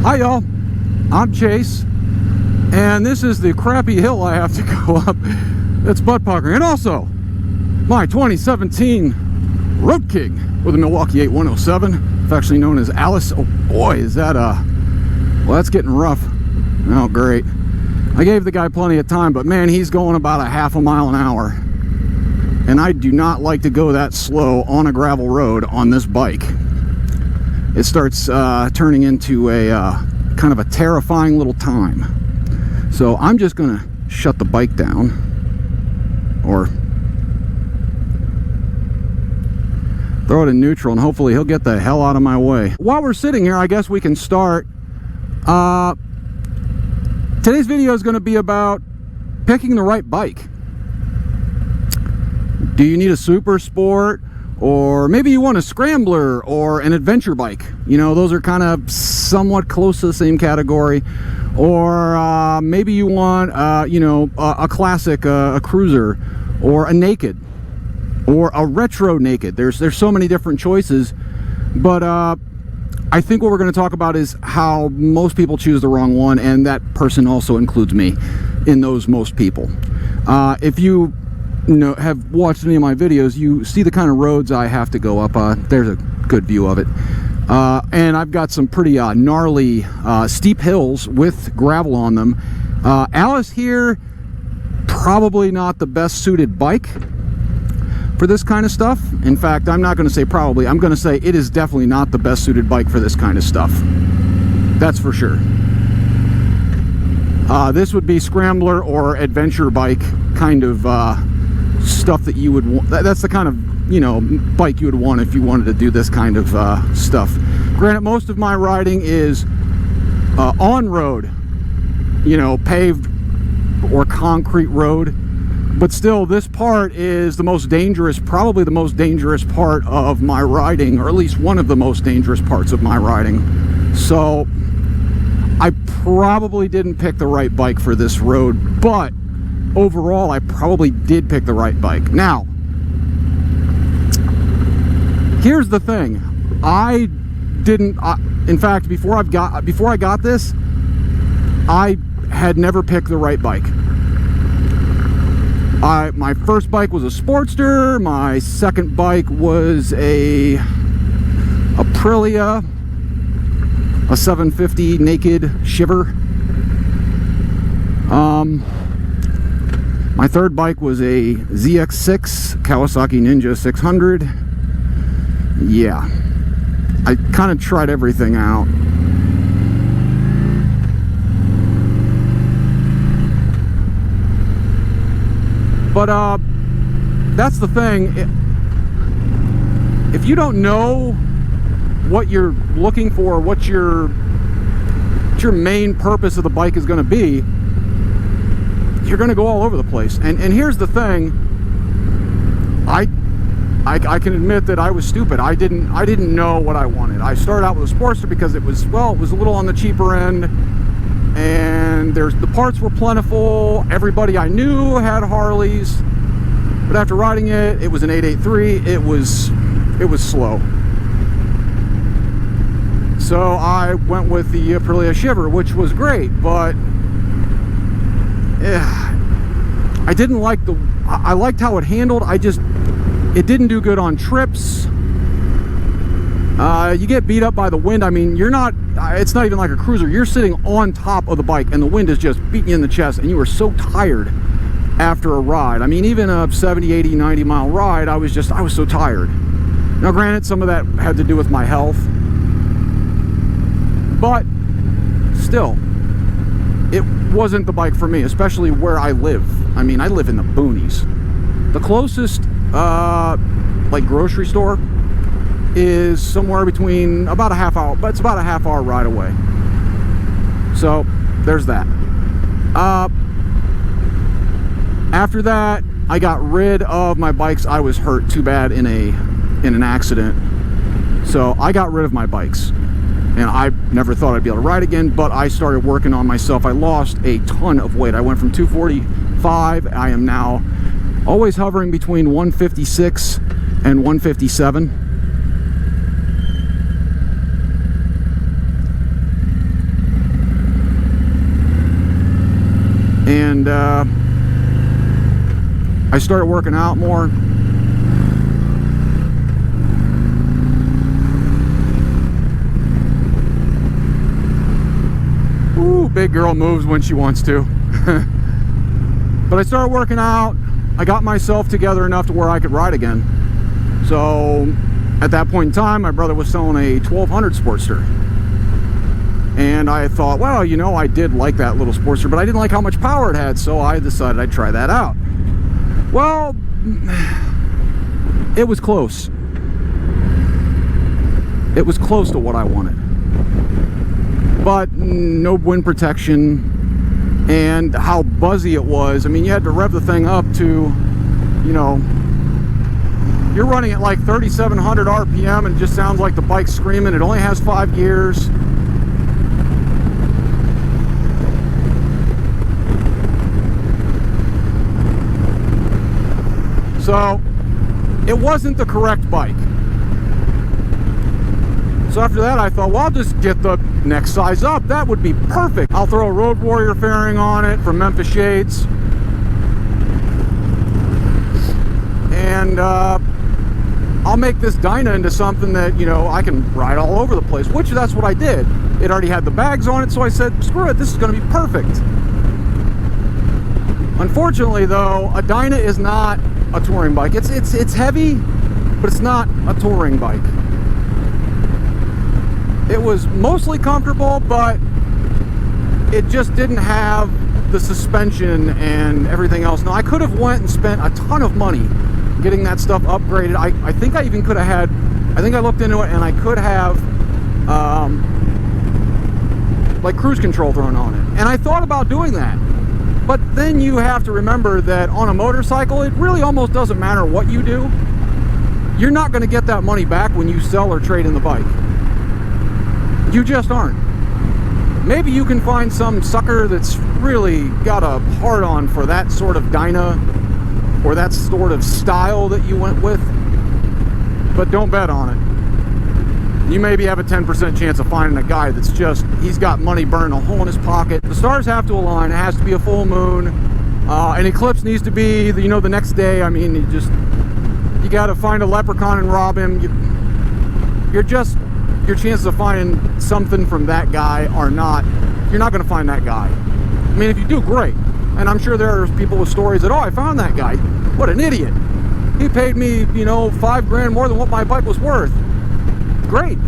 Hi y'all, I'm Chase, and this is the crappy hill I have to go up. It's butt puckering, and also my 2017 Road King with a Milwaukee-Eight 107, affectionately known as Alice. Oh boy, is that well, that's getting rough. Oh great. I gave the guy plenty of time, but man, he's going about a half a mile an hour, and I do not like to go that slow on a gravel road on this bike. It starts turning into a kind of a terrifying little time. So I'm just gonna shut the bike down, or throw it in neutral, and hopefully he'll get the hell out of my way. While we're sitting here, I guess we can start. Today's video is going to be about picking the right bike. Do you need a super sport? Or maybe you want a scrambler or an adventure bike. You know, those are kind of somewhat close to the same category. Or maybe you want, you know, a classic, a cruiser, or a naked, or a retro naked. There's so many different choices. But I think what we're going to talk about is how most people choose the wrong one, and that person also includes me in those most people. If you have watched any of my videos, you see the kind of roads I have to go up. There's a good view of it, and I've got some pretty gnarly steep hills with gravel on them. Alice here, probably not the best suited bike for this kind of stuff. In fact, I'm not going to say probably, I'm going to say it is definitely not the best suited bike for this kind of stuff. That's for sure. This would be scrambler or adventure bike kind of stuff that you would want. That's the kind of, you know, bike you would want if you wanted to do this kind of stuff. Granted, most of my riding is on road, you know, paved or concrete road, but still this part is the most dangerous, probably the most dangerous part of my riding, or at least one of the most dangerous parts of my riding. So I probably didn't pick the right bike for this road, but overall I probably did pick the right bike. Now, here's the thing. In fact, before I got this, I had never picked the right bike. My first bike was a Sportster. My second bike was a Aprilia, a 750 naked shiver. My third bike was a ZX6 Kawasaki Ninja 600. Yeah, I kind of tried everything out. But that's the thing. If you don't know what you're looking for, what your main purpose of the bike is going to be, you're going to go all over the place. And here's the thing. I can admit that I was stupid. I didn't know what I wanted. I started out with a Sportster because it was, well, it was a little on the cheaper end, and the parts were plentiful. Everybody I knew had Harleys, but after riding it, it was an 883. It was slow. So I went with the Aprilia Shiver, which was great, but I didn't like I liked how it handled. It didn't do good on trips. You get beat up by the wind. I mean, it's not even like a cruiser. You're sitting on top of the bike and the wind is just beating you in the chest, and you are so tired after a ride. I mean, even a 70, 80, 90 mile ride, I was so tired. Now granted, some of that had to do with my health, but still, it wasn't the bike for me, especially where I live. I mean, I live in the boonies. The closest like grocery store is somewhere between about a half hour, but it's about a half hour ride away. So there's that. After that, I got rid of my bikes. I was hurt too bad in an accident, so I got rid of my bikes, and I never thought I'd be able to ride again. But I started working on myself. I lost a ton of weight. I went from 245. I am now always hovering between 156 and 157. And I started working out more. Ooh, big girl moves when she wants to. But I started working out. I got myself together enough to where I could ride again. So at that point in time, my brother was selling a 1200 Sportster. And I thought, well, you know, I did like that little Sportster, but I didn't like how much power it had, so I decided I'd try that out. Well, it was close. It was close to what I wanted. But no wind protection, and how buzzy it was. I mean, you had to rev the thing up to, you know, you're running at like 3,700 RPM and it just sounds like the bike's screaming. It only has 5 gears. So it wasn't the correct bike. So after that, I thought, well, I'll just get the next size up. That would be perfect. I'll throw a Road Warrior fairing on it from Memphis Shades. And I'll make this Dyna into something that, you know, I can ride all over the place, which that's what I did. It already had the bags on it, so I said, screw it, this is going to be perfect. Unfortunately, though, a Dyna is not a touring bike. It's heavy, but it's not a touring bike. It was mostly comfortable, but it just didn't have the suspension and everything else. Now, I could have went and spent a ton of money getting that stuff upgraded. I think I even could have had, I think I looked into it and I could have like cruise control thrown on it. And I thought about doing that. But then you have to remember that on a motorcycle, it really almost doesn't matter what you do. You're not going to get that money back when you sell or trade in the bike. You just aren't. Maybe you can find some sucker that's really got a hard-on for that sort of Dyna or that sort of style that you went with, but don't bet on it. You maybe have a 10% chance of finding a guy that's just, he's got money burning a hole in his pocket. The stars have to align. It has to be a full moon. An eclipse needs to be, you know, the next day. I mean, you got to find a leprechaun and rob him. Your chances of finding something from that guy are not, you're not going to find that guy. I mean, if you do, great. And I'm sure there are people with stories that, oh, I found that guy. What an idiot. He paid me, you know, $5 grand more than what my bike was worth. Great.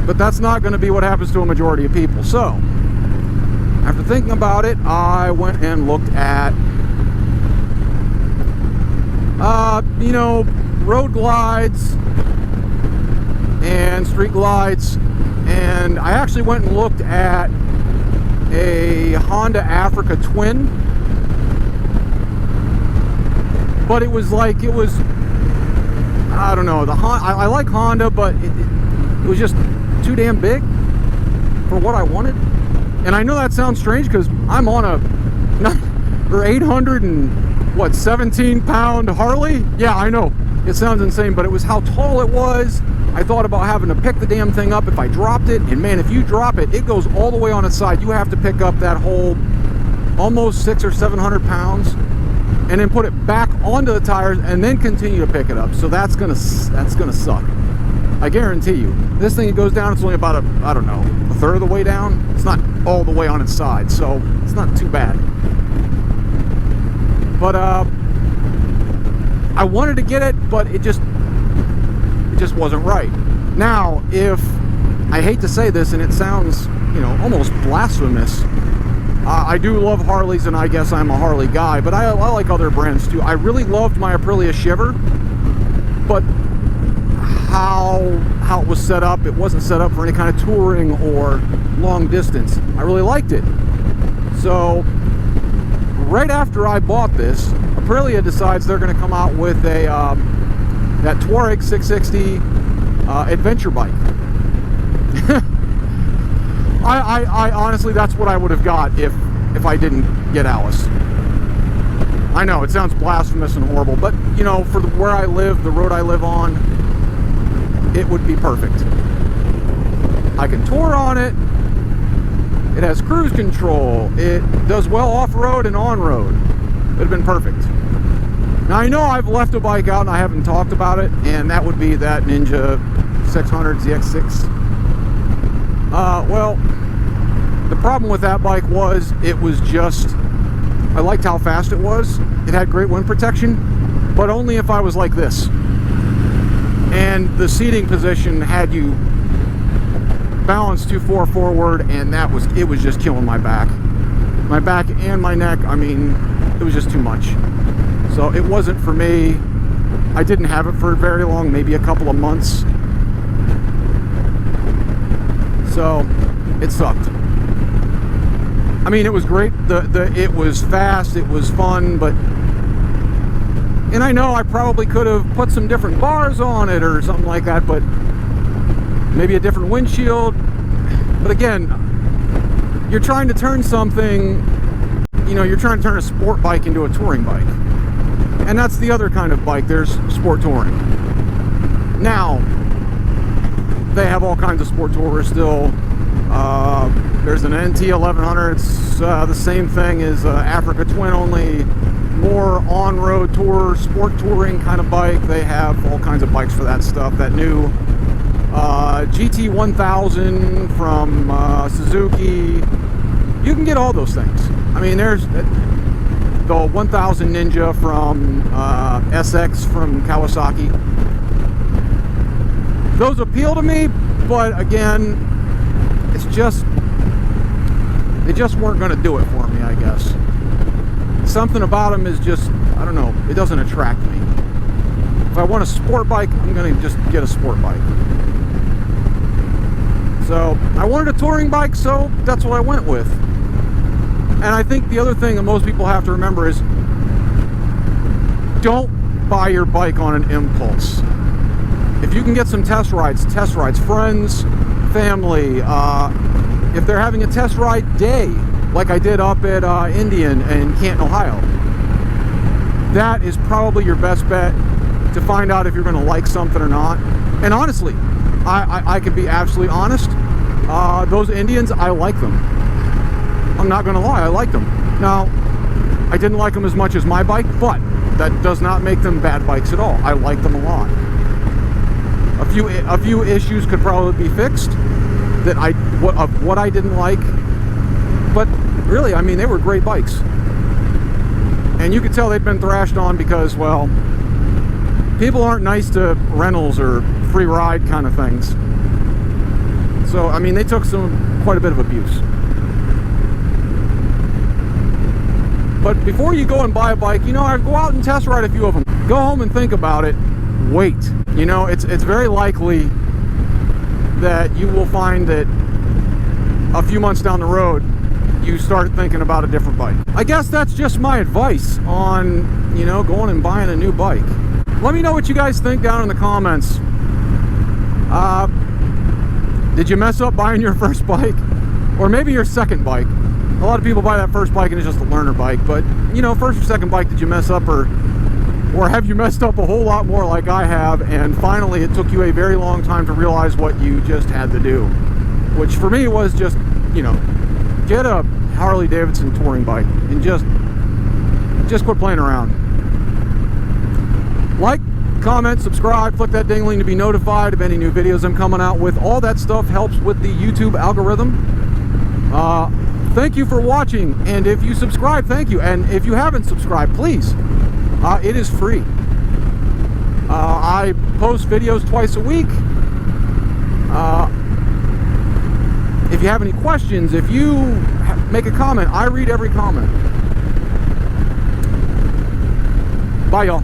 But that's not going to be what happens to a majority of people. So, after thinking about it, I went and looked at, you know, road glides and street glides, and I actually went and looked at a Honda Africa Twin, but it was like, it was, I don't know, I like Honda, but it was just too damn big for what I wanted. And I know that sounds strange because I'm on a 817-pound Harley. Yeah, I know, it sounds insane, but it was how tall it was. I thought about having to pick the damn thing up if I dropped it, and man, if you drop it, it goes all the way on its side. You have to pick up that whole almost 600 or 700 pounds and then put it back onto the tires and then continue to pick it up. So that's gonna suck. I guarantee you. This thing, it goes down, it's only about I don't know, a third of the way down. It's not all the way on its side, so it's not too bad. But I wanted to get it, but it just wasn't right. Now, if, I hate to say this and it sounds, you know, almost blasphemous, I do love Harleys and I guess I'm a Harley guy, but I like other brands too. I really loved my Aprilia Shiver, but how it was set up, it wasn't set up for any kind of touring or long distance. I really liked it. So right after I bought this, Aprilia decides they're going to come out with a that Touareg 660 adventure bike. I honestly, that's what I would have got if I didn't get Alice. I know it sounds blasphemous and horrible, but you know, for where I live, the road I live on, it would be perfect. I can tour on it. It has cruise control. It does well off-road and on-road. It would have been perfect. Now, I know I've left a bike out and I haven't talked about it, and that would be that Ninja 600 ZX6. Well, the problem with that bike was it was just, I liked how fast it was. It had great wind protection, but only if I was like this. And the seating position had you balanced too far forward, and it was just killing my back. My back and my neck, I mean, it was just too much. So it wasn't for me. I didn't have it for very long, maybe a couple of months. So it sucked. I mean, it was great. It was fast, it was fun, but, and I know I probably could have put some different bars on it or something like that, but maybe a different windshield. But again, you're trying to turn something, you know, you're trying to turn a sport bike into a touring bike. And that's the other kind of bike. There's sport touring. Now, they have all kinds of sport tourers still. There's an NT 1100. It's the same thing as Africa Twin, only more on-road tour, sport touring kind of bike. They have all kinds of bikes for that stuff. That new GT 1000 from Suzuki. You can get all those things. I mean, there's the 1000 Ninja from SX from Kawasaki. Those appeal to me, but again, it's just, they just weren't going to do it for me, I guess. Something about them is just, I don't know, it doesn't attract me. If I want a sport bike, I'm going to just get a sport bike. So I wanted a touring bike, so that's what I went with. And I think the other thing that most people have to remember is, don't buy your bike on an impulse. If you can get some test rides, friends, family, if they're having a test ride day, like I did up at Indian and Canton, Ohio, that is probably your best bet to find out if you're going to like something or not. And honestly, I can be absolutely honest, those Indians, I like them. I'm not going to lie, I like them. Now, I didn't like them as much as my bike, but that does not make them bad bikes at all. I like them a lot. A few issues could probably be fixed that of what I didn't like, but really, I mean, they were great bikes. And you could tell they'd been thrashed on because, well, people aren't nice to rentals or free ride kind of things. So, I mean, they took quite a bit of abuse. But before you go and buy a bike, you know, I go out and test ride a few of them. Go home and think about it. Wait. You know, it's very likely that you will find that a few months down the road, you start thinking about a different bike. I guess that's just my advice on, you know, going and buying a new bike. Let me know what you guys think down in the comments. Did you mess up buying your first bike? Or maybe your second bike? A lot of people buy that first bike and it's just a learner bike, but, you know, first or second bike, did you mess up, or have you messed up a whole lot more like I have, and finally it took you a very long time to realize what you just had to do? Which for me was just, you know, get a Harley-Davidson touring bike and just quit playing around. Like, comment, subscribe, click that ding-a-ling to be notified of any new videos I'm coming out with. All that stuff helps with the YouTube algorithm. Thank you for watching, and if you subscribe, thank you. And if you haven't subscribed, please. It is free. I post videos twice a week. If you have any questions, if you make a comment, I read every comment. Bye, y'all.